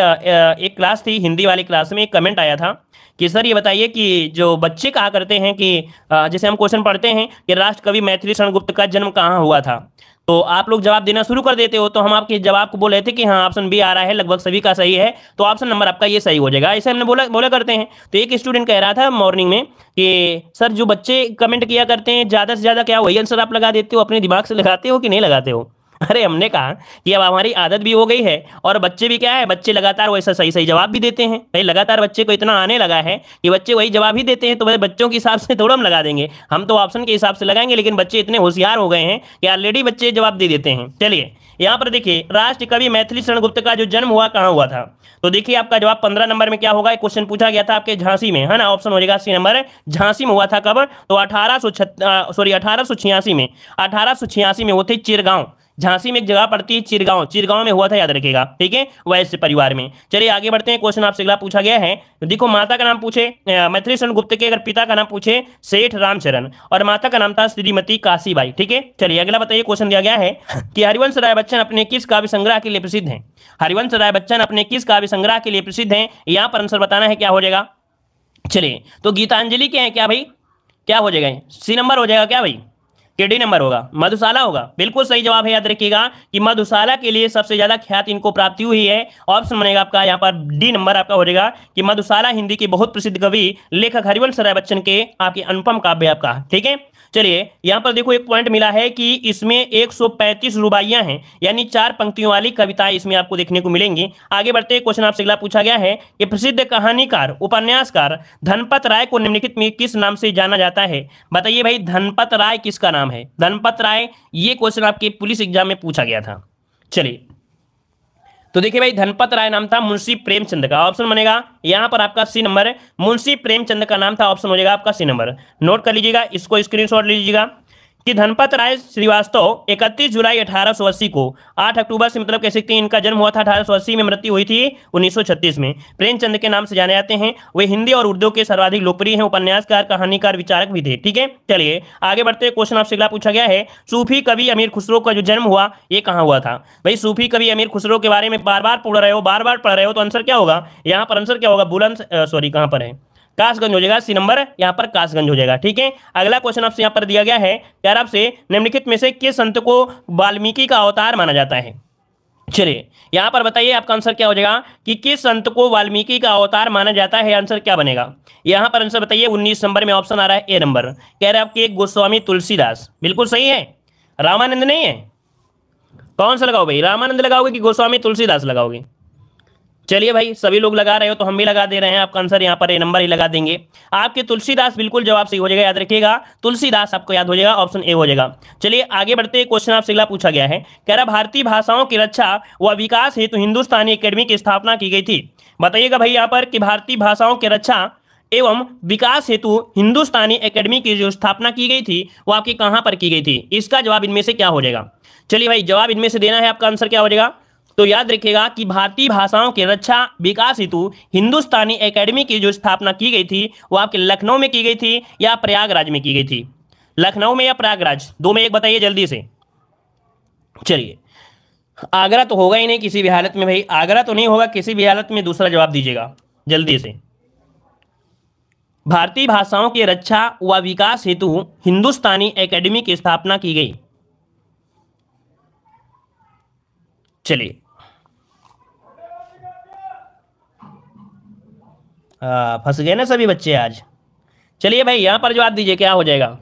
A: एक क्लास थी हिंदी वाली क्लास में, एक कमेंट आया था कि सर ये बताइए कि जो बच्चे कहा करते हैं कि जैसे हम क्वेश्चन पढ़ते हैं कि राष्ट्र कवि मैथिली शरण गुप्त का जन्म कहाँ हुआ था, तो आप लोग जवाब देना शुरू कर देते हो, तो हम आपके जवाब को बोल रहे थे कि हाँ ऑप्शन बी आ रहा है, लगभग सभी का सही है, तो ऑप्शन नंबर आपका ये सही हो जाएगा, ऐसे हमने बोला बोला करते हैं। तो एक स्टूडेंट कह रहा था मॉर्निंग में कि सर जो बच्चे कमेंट किया करते हैं ज़्यादा से ज़्यादा क्या वही आंसर आप लगा देते हो, अपने दिमाग से लगाते हो कि नहीं लगाते हो? अरे हमने कहा कि अब हमारी आदत भी हो गई है और बच्चे भी क्या है, बच्चे लगातार वैसा सही सही जवाब भी देते हैं भाई, लगातार बच्चे को इतना आने लगा है कि बच्चे वही जवाब ही देते हैं, तो भाई बच्चों के हिसाब से थोड़ा हम लगा देंगे, हम तो ऑप्शन के हिसाब से लगाएंगे, लेकिन बच्चे इतने होशियार हो गए हैं कि ऑलरेडी बच्चे जवाब दे देते हैं। चलिए यहाँ पर देखिए, राष्ट्र कवि मैथिली शरण गुप्त का जो जन्म हुआ कहाँ हुआ था? तो देखिए आपका जवाब 15 नंबर में क्या होगा, एक क्वेश्चन पूछा गया था आपके झांसी में, है ना, ऑप्शन हो जाएगा सी नंबर, झांसी में हुआ था। कब? तो 1886 में, 1886 में वो थे चिरगांव, झांसी में एक जगह पड़ती है चिरगांव, चिरगांव में हुआ था, याद रखिएगा, ठीक है, वैश्य परिवार में। चलिए आगे बढ़ते हैं, क्वेश्चन आपसे अगला पूछा गया है, देखो माता का नाम पूछे मैथिली शरण गुप्त के, अगर पिता का नाम पूछे सेठ रामचरण और माता का नाम था श्रीमती काशीबाई, ठीक है। चलिए अगला बताइए, क्वेश्चन दिया गया है कि हरिवंश राय बच्चन अपने किस काव्य संग्रह के लिए प्रसिद्ध हैं? हरिवंश राय बच्चन अपने किस काव्य संग्रह के लिए प्रसिद्ध हैं? यहाँ पर आंसर बताना है, क्या हो जाएगा? चलिए तो गीतांजलि के हैं क्या भाई, क्या हो जाएगा? सी नंबर हो जाएगा क्या भाई, के डी नंबर होगा? मधुशाला होगा, बिल्कुल सही जवाब है, याद रखिएगा कि मधुशाला के लिए सबसे ज्यादा ख्याति इनको प्राप्ति हुई है। ऑप्शन बनेगा आपका यहाँ पर डी नंबर आपका हो जाएगा कि मधुशाला हिंदी के बहुत प्रसिद्ध कवि लेखक हरिवंश राय बच्चन के आपके अनुपम काव्य आपका, ठीक है। चलिए यहाँ पर देखो एक पॉइंट मिला है कि इसमें 135 रुबाइयां हैं, यानी 4 पंक्तियों वाली कविताएं इसमें आपको देखने को मिलेंगी। आगे बढ़ते हैं, क्वेश्चन आपसे अगला पूछा गया है कि प्रसिद्ध कहानीकार उपन्यासकार धनपत राय को निम्नलिखित में किस नाम से जाना जाता है? बताइए भाई, धनपत राय किसका नाम है? धनपत राय, ये क्वेश्चन आपके पुलिस एग्जाम में पूछा गया था। चलिए तो देखिए भाई, धनपत राय नाम था मुंशी प्रेमचंद का, ऑप्शन बनेगा यहां पर आपका सी नंबर, मुंशी प्रेमचंद का नाम था, ऑप्शन हो जाएगा आपका सी नंबर। नोट कर लीजिएगा, इसको स्क्रीनशॉट लीजिएगा कि धनपत राय श्रीवास्तव 31 जुलाई 1880 को, 8 अक्टूबर से मतलब कह सकते हैं इनका जन्म हुआ था 1880 में, मृत्यु हुई थी 1936 में, प्रेमचंद के नाम से जाने जाते हैं। वे हिंदी और उर्दू के सर्वाधिक लोकप्रिय हैं, उपन्यासकार, कहानीकार, विचारक भी थे, ठीक है। चलिए आगे बढ़ते हैं, क्वेश्चन आपसे अगला पूछा गया है, सूफी कवि अमीर खुसरो का जो जन्म हुआ ये कहाँ हुआ था? भाई सूफी कवि अमीर खुसरो के बारे में बार बार पढ़ रहे हो, बार बार पढ़ रहे हो, तो आंसर क्या होगा यहाँ पर? आंसर क्या होगा? बुलंद सॉरी कहाँ पर है, कासगंज हो जाएगा, सी नंबर यहाँ पर कासगंज हो जाएगा, ठीक है। अगला क्वेश्चन आपसे यहाँ पर दिया गया है, यार आपसे निम्नलिखित में से किस संत को वाल्मीकि का अवतार माना जाता है? चलिए यहाँ पर बताइए आपका आंसर क्या हो जाएगा कि किस संत को वाल्मीकि का अवतार माना जाता है, आंसर क्या बनेगा? यहाँ पर आंसर बताइए, 19 नंबर में ऑप्शन आ रहा है ए नंबर, कह रहे हैं आपके गोस्वामी तुलसीदास, बिल्कुल सही है, रामानंद नहीं है। कौन सा लगाओ भाई, रामानंद लगाओगे कि गोस्वामी तुलसीदास लगाओगे? चलिए भाई सभी लोग लगा रहे हो तो हम भी लगा दे रहे हैं, आपका आंसर यहाँ पर ए नंबर ही लगा देंगे। आपके तुलसीदास बिल्कुल जवाब सही हो जाएगा, याद रखिएगा, तुलसीदास आपको याद हो जाएगा, ऑप्शन ए हो जाएगा। चलिए आगे बढ़ते हैं, क्वेश्चन आपसे अगला पूछा गया है, कह रहा भारतीय भाषाओं की रक्षा व विकास हेतु हिंदुस्तानी एकेडमी की स्थापना की गई थी। बताइएगा भाई यहाँ पर कि भारतीय भाषाओं की रक्षा एवं विकास हेतु हिंदुस्तानी एकेडमी की जो स्थापना की गई थी वो आपकी कहाँ पर की गई थी? इसका जवाब इनमें से क्या हो जाएगा? चलिए भाई जवाब इनमें से देना है, आपका आंसर क्या हो जाएगा? तो याद रखिएगा कि भारतीय भाषाओं की रक्षा विकास हेतु हिंदुस्तानी एकेडमी की जो स्थापना की गई थी वो आपके लखनऊ में की गई थी या प्रयागराज में की गई थी? लखनऊ में या प्रयागराज, दो में एक बताइए जल्दी से। चलिए आगरा तो होगा ही नहीं किसी भी हालत में भाई, आगरा तो नहीं होगा किसी भी हालत में, दूसरा जवाब दीजिएगा जल्दी से। भारतीय भाषाओं की रक्षा व विकास हेतु हिंदुस्तानी एकेडमी की स्थापना की गई। चलिए फंस गए ना सभी बच्चे आज। चलिए भाई यहां पर जवाब दीजिए, क्या हो जाएगा?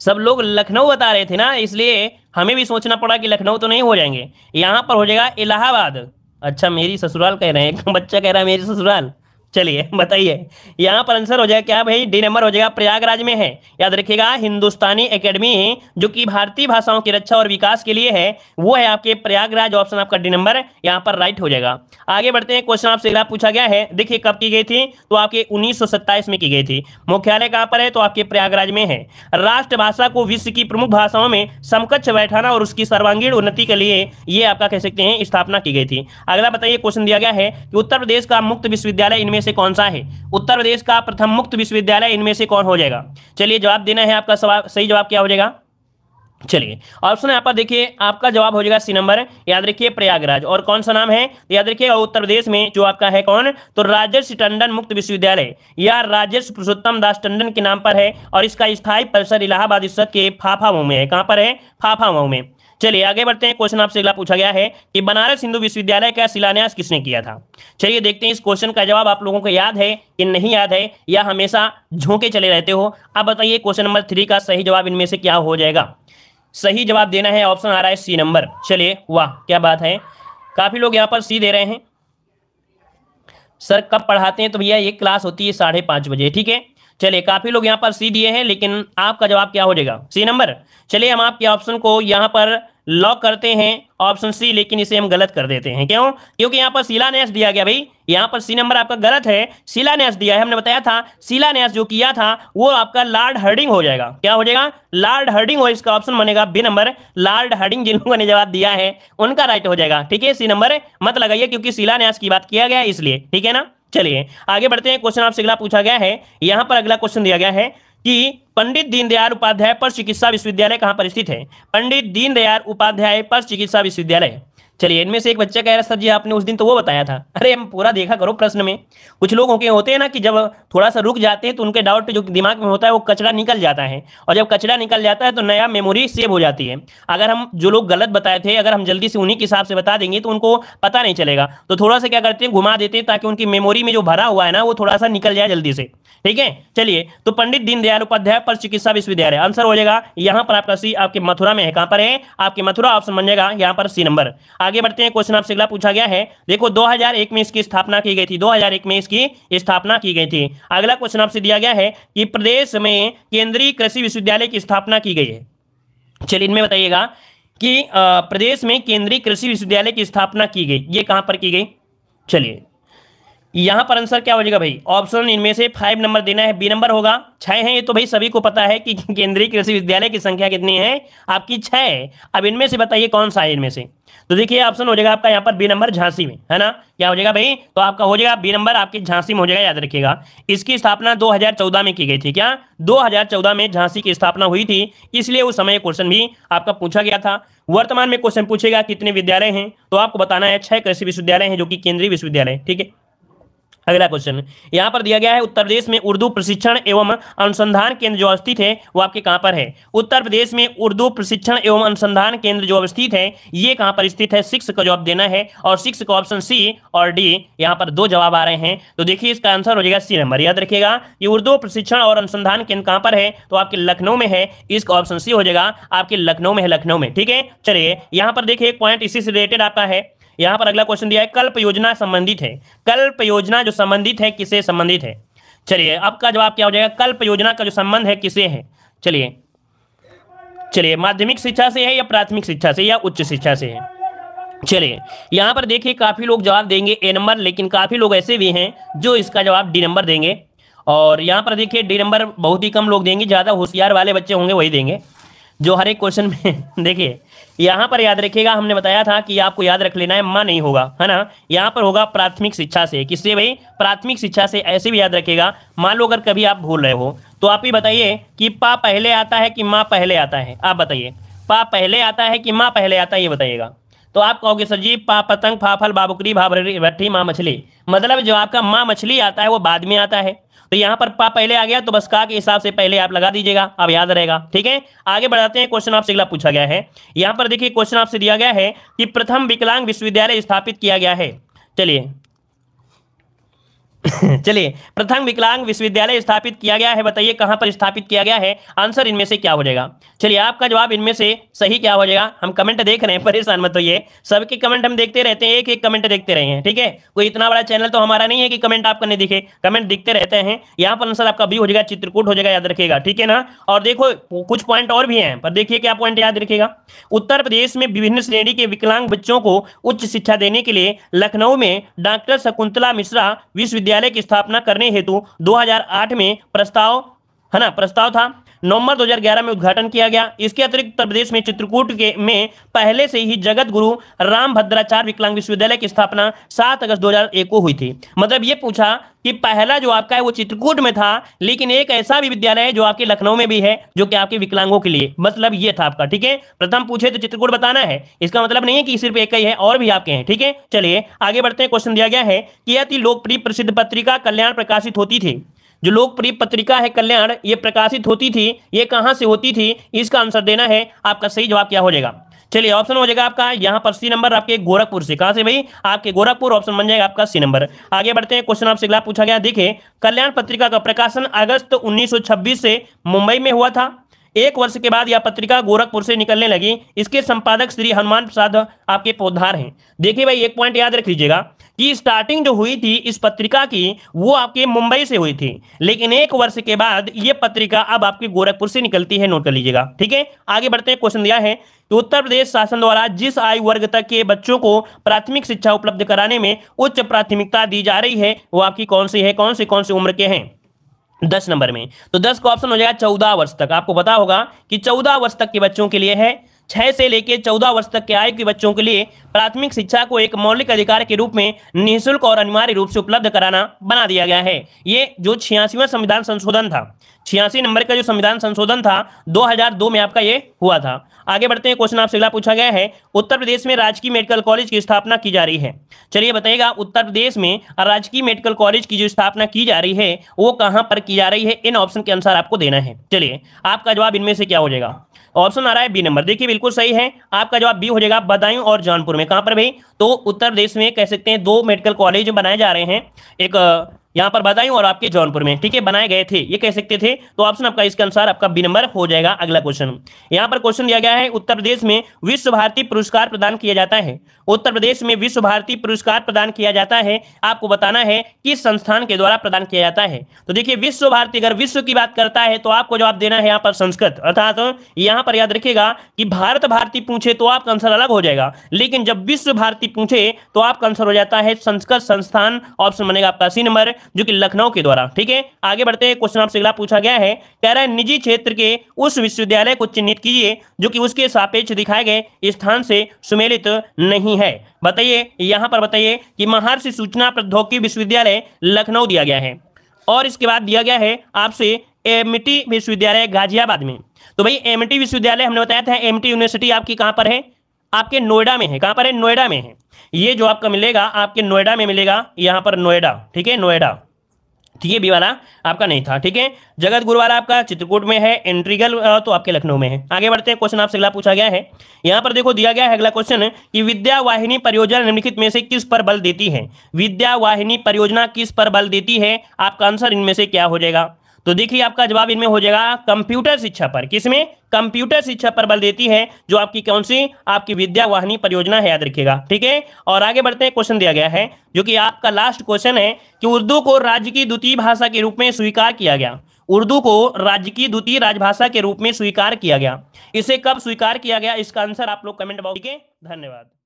A: सब लोग लखनऊ बता रहे थे ना, इसलिए हमें भी सोचना पड़ा कि लखनऊ तो नहीं हो जाएंगे, यहां पर हो जाएगा इलाहाबाद। अच्छा मेरी ससुराल कह रहे हैं, एक बच्चा कह रहा है मेरी ससुराल। चलिए बताइए यहाँ पर आंसर हो जाएगा क्या भाई? डी नंबर हो जाएगा, प्रयागराज में है। याद रखिएगा हिंदुस्तानी एकेडमी जो कि भारतीय भाषाओं की रक्षा और विकास के लिए है वो है आपके प्रयागराज, ऑप्शन आपका डी नंबर यहाँ पर राइट हो जाएगा। आगे बढ़ते हैं, क्वेश्चन आपसे अगला पूछा गया है, देखिए कब की गई थी? तो आपके 1927 में की गई थी। मुख्यालय कहाँ पर है? तो आपके प्रयागराज में है। राष्ट्रभाषा को विश्व की प्रमुख भाषाओं में समकक्ष बैठाना और उसकी सर्वांगीण उन्नति के लिए ये आपका कह सकते हैं स्थापना की गई थी। अगला बताइए, क्वेश्चन दिया गया है कि उत्तर प्रदेश का मुक्त विश्वविद्यालय इनमें से कौन सा है? उत्तर प्रदेश का प्रथम मुक्त विश्वविद्यालय इनमें से कौन हो जाएगा? चलिए जवाब देना है, आपका सवाल सही जवाब क्या हो जाएगा? चलिए ऑप्शन यहाँ पर देखिए, आपका जवाब हो जाएगा सी नंबर, याद रखिए प्रयागराज। और कौन सा नाम है याद रखिए उत्तर प्रदेश में जो आपका है कौन? तो राजर्षि टंडन मुक्त विश्वविद्यालय या राजर्षि पुरुषोत्तम दास टंडन के नाम पर है और इसका स्थायी परिसर इलाहाबाद के फाफा मऊ में है। कहां पर है? फाफा मऊ में। चलिए आगे बढ़ते हैं। क्वेश्चन आपसे अगला पूछा गया है कि बनारस हिंदू विश्वविद्यालय का शिलान्यास किसने किया था। चलिए देखते हैं इस क्वेश्चन का जवाब आप लोगों को याद है कि नहीं याद है, या हमेशा झोंके चले रहते हो। अब बताइए क्वेश्चन नंबर 3 का सही जवाब इनमें से क्या हो जाएगा। सही जवाब देना है, ऑप्शन आ रहा है सी नंबर। चलिए वाह क्या बात है, काफी लोग यहाँ पर सी दे रहे हैं। सर कब पढ़ाते हैं, तो भैया ये क्लास होती है 5:30 बजे, ठीक है। चलिए काफी लोग यहाँ पर सी दिए हैं, लेकिन आपका जवाब क्या हो जाएगा, सी नंबर। चलिए हम आपके ऑप्शन को यहाँ पर लॉक करते हैं, ऑप्शन सी, लेकिन इसे हम गलत कर देते हैं। क्यों? क्योंकि यहाँ पर शिलान्यास दिया गया भाई, यहाँ पर सी नंबर आपका गलत है, शिलान्यास दिया है। हमने बताया था शिलान्यास जो किया था वो आपका लॉर्ड हार्डिंग हो जाएगा। क्या हो जाएगा, लॉर्ड हार्डिंग, और इसका ऑप्शन बनेगा बी नंबर, लॉर्ड हार्डिंग। जिन लोगों ने जवाब दिया है उनका राइट हो जाएगा, ठीक है। सी नंबर मत लगाइए क्योंकि शिलान्यास की बात किया गया है इसलिए, ठीक है ना। चलिए आगे बढ़ते हैं। क्वेश्चन आपसे अगला पूछा गया है, यहां पर अगला क्वेश्चन दिया गया है कि पंडित दीनदयाल उपाध्याय पशु चिकित्सा विश्वविद्यालय कहां पर स्थित है। पंडित दीनदयाल उपाध्याय पशु चिकित्सा विश्वविद्यालय। चलिए इनमें से एक बच्चा कह रहा सर जी आपने उस दिन तो वो बताया था। अरे हम पूरा देखा करो प्रश्न में। कुछ लोगों के होते हैं ना कि जब थोड़ा सा रुक जाते हैं तो उनके डाउट जो दिमाग में होता है वो कचरा निकल जाता है, और जब कचरा निकल जाता है तो नया मेमोरी सेव हो जाती है। अगर हम जो लोग गलत बताए थे अगर हम जल्दी से उन्हीं के हिसाब से बता देंगे तो उनको पता नहीं चलेगा, तो थोड़ा सा क्या करते हैं घुमा देते हैं ताकि उनकी मेमोरी में जो भरा हुआ है ना वो थोड़ा सा निकल जाए जल्दी से, ठीक है। चलिए तो पंडित दीनदयाल उपाध्याय पशु चिकित्सा विश्वविद्यालय आंसर हो जाएगा यहाँ पर आपका सी, आपके मथुरा में है। कहां पर है, आपके मथुरा, ऑप्शन बन जाएगा यहाँ पर सी नंबर। आगे बढ़ते हैं। क्वेश्चन आपसे अगला पूछा गया है, देखो 2001 में इसकी स्थापना की गई थी, 2001 में इसकी स्थापना की गई थी। अगला क्वेश्चन आपसे दिया गया है कि प्रदेश में केंद्रीय कृषि विश्वविद्यालय की स्थापना की गई है। चलिए इनमें बताइएगा कि प्रदेश में केंद्रीय कृषि विश्वविद्यालय की स्थापना की गई, ये कहां पर की गई। चलिए यहां पर आंसर क्या हो जाएगा भाई, ऑप्शन इनमें से 5 नंबर देना है, बी नंबर होगा। 6 है ये तो भाई सभी को पता है कि केंद्रीय कृषि विश्वविद्यालय की संख्या कितनी है, आपकी 6 है। अब इनमें से बताइए कौन सा है इनमें से, तो देखिए ऑप्शन हो जाएगा आपका यहाँ पर बी नंबर, झांसी में, है ना। क्या हो जाएगा भाई, तो आपका हो जाएगा बी नंबर, आपकी झांसी में हो जाएगा, याद रखिएगा। इसकी स्थापना 2014 में की गई थी। क्या 2014 में झांसी की स्थापना हुई थी, इसलिए उस समय क्वेश्चन भी आपका पूछा गया था। वर्तमान में क्वेश्चन पूछेगा कितने विद्यालय हैं, तो आपको बताना है 6 कृषि विश्वविद्यालय हैं जो कि केंद्रीय विश्वविद्यालय, ठीक है। अगला क्वेश्चन यहां पर दिया गया है, उत्तर प्रदेश में उर्दू प्रशिक्षण एवं अनुसंधान केंद्र जो स्थित है वो आपके कहां पर है। उत्तर प्रदेश में उर्दू प्रशिक्षण एवं अनुसंधान केंद्र जो स्थित है ये कहां पर स्थित है, 6 का जवाब देना है, और 6 का ऑप्शन सी और डी, यहां पर 2 जवाब आ रहे हैं। तो देखिए इसका आंसर हो जाएगा सी नंबर। याद रखिएगा ये उर्दू प्रशिक्षण और अनुसंधान केंद्र कहां पर है, तो आपके लखनऊ में है। इसका ऑप्शन सी हो जाएगा, आपके लखनऊ में है, लखनऊ में, ठीक है। चलिए यहां पर देखिए एक पॉइंट इसी से रिलेटेड आपका है। यहां पर अगला क्वेश्चन दिया है, कल्प योजना संबंधित है। कल्प योजना जो संबंधित है किससे संबंधित है। चलिए आपका जवाब क्या हो जाएगा, कल्प योजना का जो संबंध है किससे है। चलिए माध्यमिक शिक्षा से है या प्राथमिक शिक्षा से या उच्च शिक्षा से है। चलिए यहां पर देखिए काफी लोग जवाब देंगे ए नंबर, लेकिन काफी लोग ऐसे भी हैं जो इसका जवाब डी नंबर देंगे, और यहां पर देखिए डी नंबर बहुत ही कम लोग देंगे, ज्यादा होशियार वाले बच्चे होंगे वही देंगे जो हर एक क्वेश्चन में देखिए यहां पर याद रखिएगा, हमने बताया था कि आपको याद रख लेना है, मां नहीं होगा, है ना। यहां पर होगा प्राथमिक शिक्षा से। किससे भाई, प्राथमिक शिक्षा से। ऐसे भी याद रखिएगा, मान लो अगर कभी आप भूल रहे हो तो आप ही बताइए कि पा पहले आता है कि माँ पहले आता है। आप बताइए पा पहले आता है कि माँ पहले आता है, ये बताइएगा। तो आप कहोगे सर जी पा पतंग फा फल बाबुकरी भा भट्टी माँ मछली, मतलब जो आपका माँ मछली आता है वो बाद में आता है। तो यहाँ पर पा पहले आ गया तो बस का के हिसाब से पहले आप लगा दीजिएगा, अब याद रहेगा, ठीक है। आगे बढ़ाते हैं। क्वेश्चन आपसे अगला पूछा गया है, यहाँ पर देखिए क्वेश्चन आपसे दिया गया है कि प्रथम विकलांग विश्वविद्यालय स्थापित किया गया है। चलिए चलिए प्रथम विकलांग विश्वविद्यालय स्थापित किया गया है, बताइए कहां पर स्थापित किया गया है, आंसर इनमें से क्या हो जाएगा। चलिए आपका जवाब इनमें से सही क्या हो जाएगा। हम कमेंट देख रहे हैं, परेशान मत होइए, सबके कमेंट हम देखते रहते हैं, एक एक कमेंट देखते रहे हैं, ठीक है। कोई इतना बड़ा चैनल तो हमारा नहीं है कि कमेंट आपको नहीं दिखे, कमेंट दिखते रहते हैं। यहाँ पर आंसर आपका बी हो जाएगा, चित्रकूट हो जाएगा, याद रखिएगा, ठीक है ना। और देखो कुछ पॉइंट और भी हैं, पर देखिए क्या पॉइंट याद रखिएगा। उत्तर प्रदेश में विभिन्न श्रेणी के विकलांग बच्चों को उच्च शिक्षा देने के लिए लखनऊ में डॉक्टर शकुंतला मिश्रा विश्वविद्यालय की स्थापना करने हेतु 2008 में प्रस्ताव था। नवंबर 2011 में उद्घाटन किया गया। इसके अतिरिक्त उत्तर प्रदेश में चित्रकूट में पहले से ही जगत गुरु राम भद्राचार्य विकलांग विश्वविद्यालय की स्थापना 7 अगस्त 2001 को हुई थी। मतलब ये पूछा कि पहला जो आपका है वो चित्रकूट में था, लेकिन एक ऐसा भी विद्यालय है जो आपके लखनऊ में भी है जो कि आपके विकलांगों के लिए, मतलब ये था आपका, ठीक है। प्रथम पूछे तो चित्रकूट बताना है, इसका मतलब नहीं है कि सिर्फ एक ही है, और भी आपके हैं, ठीक है। चलिए आगे बढ़ते हैं। क्वेश्चन दिया गया है कि अति लोकप्रिय प्रसिद्ध पत्रिका कल्याण प्रकाशित होती थी। जो लोकप्रिय पत्रिका है कल्याण, ये प्रकाशित होती थी, ये कहां से होती थी, इसका आंसर देना है। आपका सही जवाब क्या हो जाएगा। चलिए ऑप्शन हो जाएगा आपका यहाँ पर सी नंबर आपके गोरखपुर से। कहां से भाई? आपके गोरखपुर, ऑप्शन बन जाएगा आपका सी नंबर। आगे बढ़ते हैं, क्वेश्चन आपसे अगला पूछा गया, देखिए कल्याण पत्रिका का प्रकाशन अगस्त 1926 से मुंबई में हुआ था। एक वर्ष के बाद यह पत्रिका गोरखपुर से निकलने लगी। इसके संपादक श्री हनुमान प्रसाद आपके पोद्दार हैं। देखिए भाई एक पॉइंट याद रख लीजिएगा कि स्टार्टिंग जो हुई थी इस पत्रिका की वो आपके मुंबई से हुई थी, लेकिन एक वर्ष के बाद ये पत्रिका अब आपके गोरखपुर से निकलती है, नोट कर लीजिएगा। ठीक है, आगे बढ़ते हैं। क्वेश्चन दिया है कि उत्तर प्रदेश शासन द्वारा जिस आयु वर्ग तक के बच्चों को प्राथमिक शिक्षा उपलब्ध कराने में उच्च प्राथमिकता दी जा रही है वो आपकी कौन सी है? कौन सी उम्र के हैं? 10 नंबर में। तो 10 का ऑप्शन हो जाएगा 14 वर्ष तक। आपको पता होगा कि 14 वर्ष तक के बच्चों के लिए है, 6 से लेकर 14 वर्ष तक के आयु के बच्चों के लिए प्राथमिक शिक्षा को एक मौलिक अधिकार के रूप में निःशुल्क और अनिवार्य रूप से उपलब्ध कराना बना दिया गया है। ये जो 86वां संविधान संशोधन था, 86 नंबर का जो संविधान संशोधन था 2002 में आपका ये हुआ था। आगे बढ़ते हैं, क्वेश्चन आपसे अगला पूछा गया है, उत्तर प्रदेश में राजकीय मेडिकल कॉलेज की स्थापना की जा रही है। चलिए बताइएगा, उत्तर प्रदेश में राजकीय मेडिकल कॉलेज की जो स्थापना की जा रही है वो कहां पर की जा रही है? इन ऑप्शन के अनुसार आपको देना है। चलिए आपका जवाब इनमें से क्या हो जाएगा? ऑप्शन आ रहा है बी नंबर। देखिए बिल्कुल सही है, आपका जवाब बी हो जाएगा, बदायूं और जौनपुर में। कहां पर भाई? तो उत्तर प्रदेश में कह सकते हैं 2 मेडिकल कॉलेज बनाए जा रहे हैं, एक यहाँ पर बदायूं और आपके जौनपुर में। ठीक है, बनाए गए थे ये कह सकते थे। तो ऑप्शन आपका इसके अनुसार आपका बी नंबर हो जाएगा। अगला क्वेश्चन, यहाँ पर क्वेश्चन दिया गया है, उत्तर प्रदेश में विश्व भारती पुरस्कार प्रदान किया जाता है। उत्तर प्रदेश में विश्व भारती पुरस्कार प्रदान किया जाता है, आपको बताना है किस संस्थान के द्वारा प्रदान किया जाता है। तो देखिए विश्व भारती अगर विश्व की बात करता है तो आपको जवाब देना है यहाँ पर संस्कृत, अर्थात यहाँ पर याद रखिएगा कि भारत भारती पूछे तो आपका आंसर अलग हो जाएगा, लेकिन जब विश्व भारती पूछे तो आपका आंसर हो जाता है संस्कृत संस्थान। ऑप्शन बनेगा आपका सी नंबर, जो कि लखनऊ के द्वारा। ठीक है, आगे बढ़ते हैं, क्वेश्चन आपसे अगला पूछा गया है, कह रहा है निजी क्षेत्र के उस विश्वविद्यालय को चिन्हित कीजिए जो कि उसके सापेक्ष दिखाए गए स्थान से सुमेलित नहीं है। बताइए यहां पर बताइए कि महर्षि सूचना प्रौद्योगिकी विश्वविद्यालय लखनऊ दिया गया है और इसके बाद दिया गया है आपसे एमटी विश्वविद्यालय गाजियाबाद में। तो भाई एमटी विश्वविद्यालय हमने बताया था, एमटी यूनिवर्सिटी आपकी कहां पर है? आपके नोएडा में है। कहां पर है? नोएडा में है। ये जो आपका मिलेगा आपके नोएडा में मिलेगा, यहां पर नोएडा। ठीक है, नोएडा। ठीक है, बी वाला आपका नहीं था। ठीक है, जगत गुरु वाला आपका चित्रकूट में है, इंट्रीगल तो आपके लखनऊ में है। आगे बढ़ते हैं, क्वेश्चन आपसे अगला पूछा गया है, यहाँ पर देखो दिया गया है अगला क्वेश्चन कि विद्या वाहिनी परियोजना निम्नलिखित में से किस पर बल देती है? विद्या वाहिनी परियोजना किस पर बल देती है? आपका आंसर इनमें से क्या हो जाएगा? तो देखिए आपका जवाब इनमें हो जाएगा कंप्यूटर शिक्षा पर। किसमें? कंप्यूटर शिक्षा पर बल देती है, जो आपकी कौन सी? आपकी विद्या वाहिनी परियोजना है, याद रखिएगा। ठीक है, और आगे बढ़ते हैं, क्वेश्चन दिया गया है जो कि आपका लास्ट क्वेश्चन है कि उर्दू को राज्य की द्वितीय भाषा के रूप में स्वीकार किया गया। उर्दू को राज्य की द्वितीय राजभाषा के रूप में स्वीकार किया गया, इसे कब स्वीकार किया गया? इसका आंसर आप लोग कमेंट बॉक्स में। धन्यवाद।